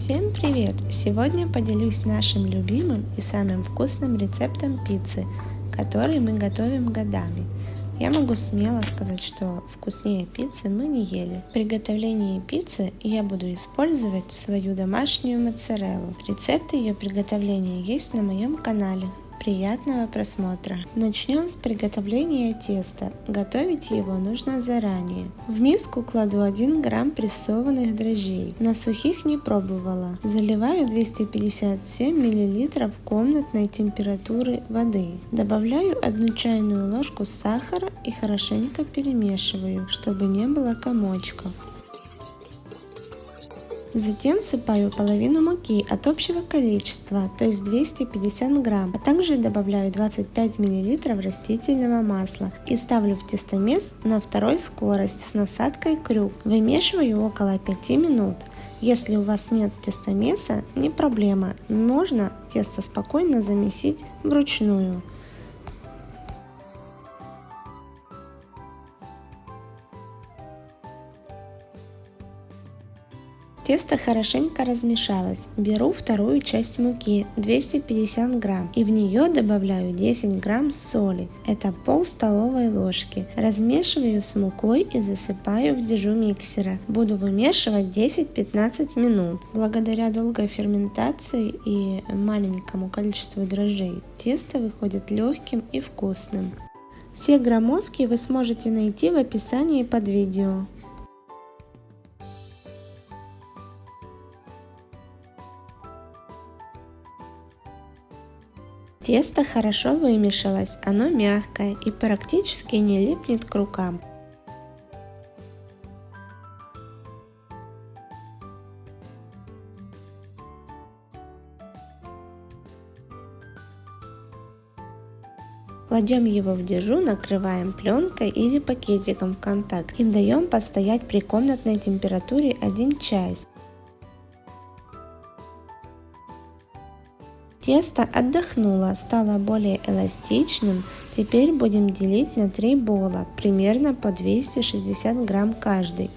Всем привет! Сегодня поделюсь нашим любимым и самым вкусным рецептом пиццы, который мы готовим годами. Я могу смело сказать, что вкуснее пиццы мы не ели. В приготовлении пиццы я буду использовать свою домашнюю моцареллу. Рецепт ее приготовления есть на моем канале. Приятного просмотра! Начнем с приготовления теста. Готовить его нужно заранее. В миску кладу 1 грамм прессованных дрожжей. На сухих не пробовала. Заливаю 257 мл комнатной температуры воды. Добавляю 1 чайную ложку сахара и хорошенько перемешиваю, чтобы не было комочков. Затем всыпаю половину муки от общего количества, то есть 250 грамм, а также добавляю 25 мл растительного масла и ставлю в тестомес на второй скорости с насадкой крюк. Вымешиваю около 5 минут. Если у вас нет тестомеса, не проблема, можно тесто спокойно замесить вручную. Тесто хорошенько размешалось. Беру вторую часть муки, 250 грамм, и в нее добавляю 10 грамм соли, это пол столовой ложки. Размешиваю с мукой и засыпаю в дежу миксера. Буду вымешивать 10-15 минут. Благодаря долгой ферментации и маленькому количеству дрожжей, тесто выходит легким и вкусным. Все граммовки вы сможете найти в описании под видео. Тесто хорошо вымешалось, оно мягкое и практически не липнет к рукам. Кладем его в дежу, накрываем пленкой или пакетиком в контакт и даем постоять при комнатной температуре 1 час. Тесто отдохнуло, стало более эластичным. Теперь будем делить на 3 бола, примерно по 260 грамм каждый.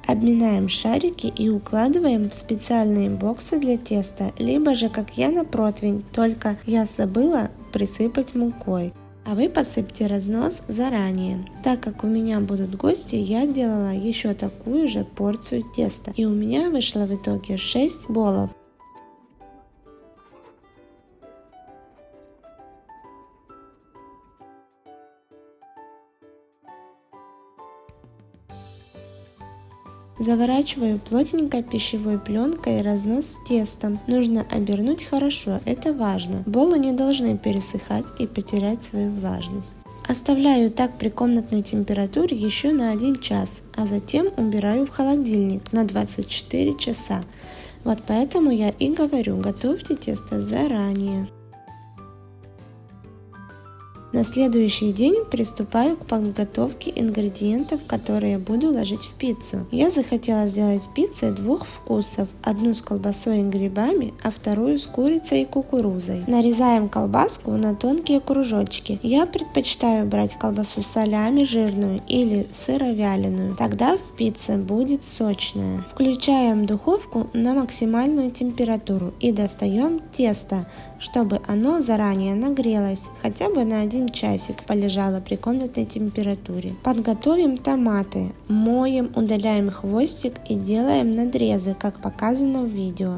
Обминаем шарики и укладываем в специальные боксы для теста, либо же как я на противень, только я забыла присыпать мукой. А вы посыпьте разнос заранее. Так как у меня будут гости, я делала еще такую же порцию теста. И у меня вышло в итоге 6 болов. Заворачиваю плотненько пищевой пленкой разнос с тестом. Нужно обернуть хорошо, это важно. Болы не должны пересыхать и потерять свою влажность. Оставляю так при комнатной температуре еще на 1 час, а затем убираю в холодильник на 24 часа. Вот поэтому я и говорю, готовьте тесто заранее. На следующий день приступаю к подготовке ингредиентов, которые буду ложить в пиццу. Я захотела сделать пиццу 2 вкусов, одну с колбасой и грибами, а вторую с курицей и кукурузой. Нарезаем колбаску на тонкие кружочки. Я предпочитаю брать колбасу солями жирную или сыровяленую, тогда в пицце будет сочная. Включаем духовку на максимальную температуру и достаем тесто, чтобы оно заранее нагрелось, хотя бы на 1 часик полежало при комнатной температуре. Подготовим томаты, моем, удаляем хвостик и делаем надрезы, как показано в видео.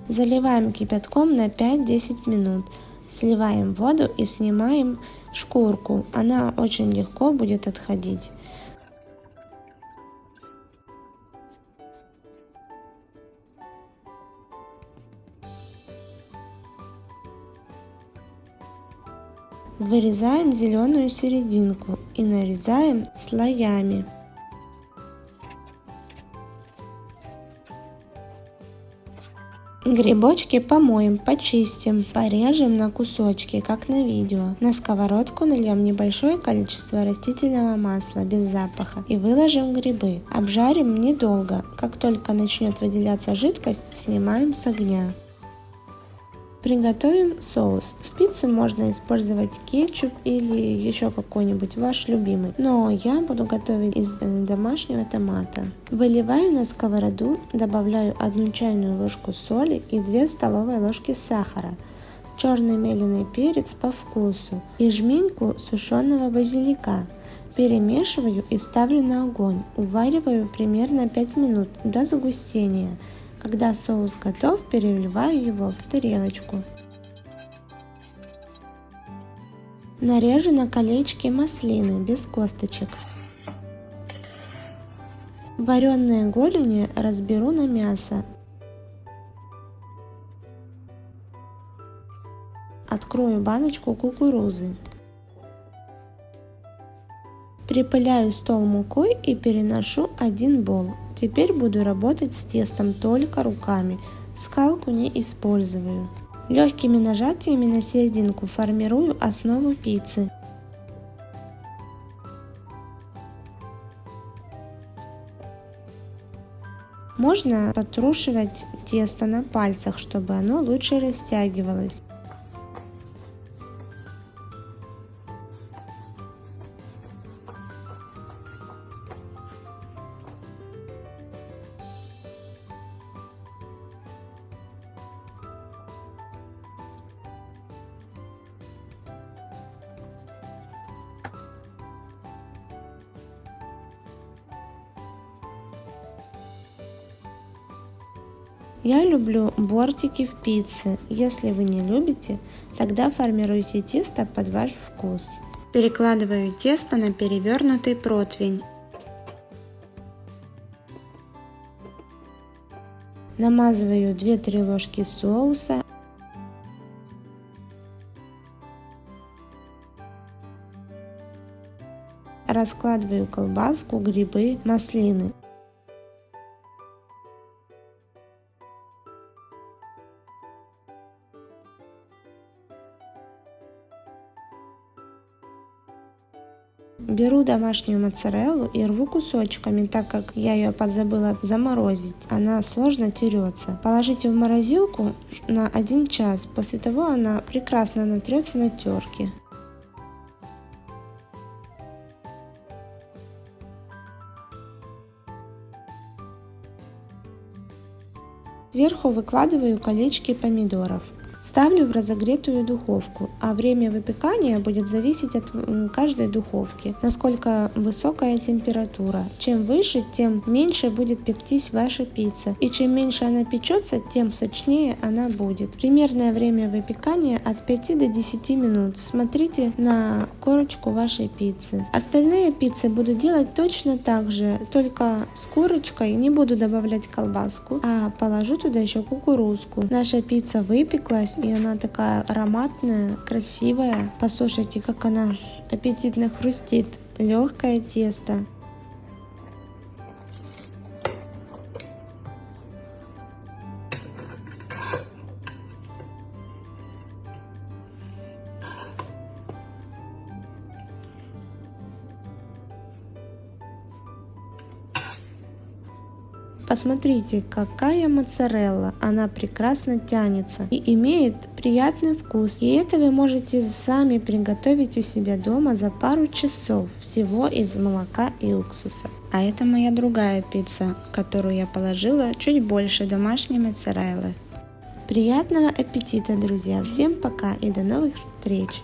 Заливаем кипятком на 5-10 минут. Сливаем воду и снимаем шкурку, она очень легко будет отходить. Вырезаем зеленую серединку и нарезаем слоями. Грибочки помоем, почистим, порежем на кусочки, как на видео. На сковородку нальем небольшое количество растительного масла без запаха и выложим грибы. Обжарим недолго. Как только начнет выделяться жидкость, снимаем с огня. Приготовим соус. В пиццу можно использовать кетчуп или еще какой-нибудь ваш любимый, но я буду готовить из домашнего томата. Выливаю на сковороду, добавляю 1 чайную ложку соли и 2 столовые ложки сахара, черный меленый перец по вкусу и жменьку сушеного базилика. Перемешиваю и ставлю на огонь. Увариваю примерно 5 минут до загустения. Когда соус готов, переливаю его в тарелочку. Нарежу на колечки маслины без косточек. Вареные голени разберу на мясо. Открою баночку кукурузы. Припыляю стол мукой и переношу 1 бол. Теперь буду работать с тестом только руками, скалку не использую. Легкими нажатиями на серединку формирую основу пиццы. Можно подтрушивать тесто на пальцах, чтобы оно лучше растягивалось. Я люблю бортики в пицце. Если вы не любите, тогда формируйте тесто под ваш вкус. Перекладываю тесто на перевернутый противень. Намазываю 2-3 ложки соуса. Раскладываю колбаску, грибы, маслины. Беру домашнюю моцареллу и рву кусочками, так как я ее подзабыла заморозить. Она сложно терется. Положите в морозилку на 1 час. После того она прекрасно натрется на терке. Сверху выкладываю колечки помидоров. Ставлю в разогретую духовку, а время выпекания будет зависеть от каждой духовки, насколько высокая температура. Чем выше, тем меньше будет пектись ваша пицца, и чем меньше она печется, тем сочнее она будет. Примерное время выпекания от 5 до 10 минут. Смотрите на корочку вашей пиццы. Остальные пиццы буду делать точно так же, только с курочкой не буду добавлять колбаску, а положу туда еще кукурузку. Наша пицца выпеклась, и она такая ароматная, красивая. Послушайте, как она аппетитно хрустит. Легкое тесто. Посмотрите, какая моцарелла, она прекрасно тянется и имеет приятный вкус. И это вы можете сами приготовить у себя дома за пару часов, всего из молока и уксуса. А это моя другая пицца, в которую я положила чуть больше домашней моцареллы. Приятного аппетита, друзья! Всем пока и до новых встреч!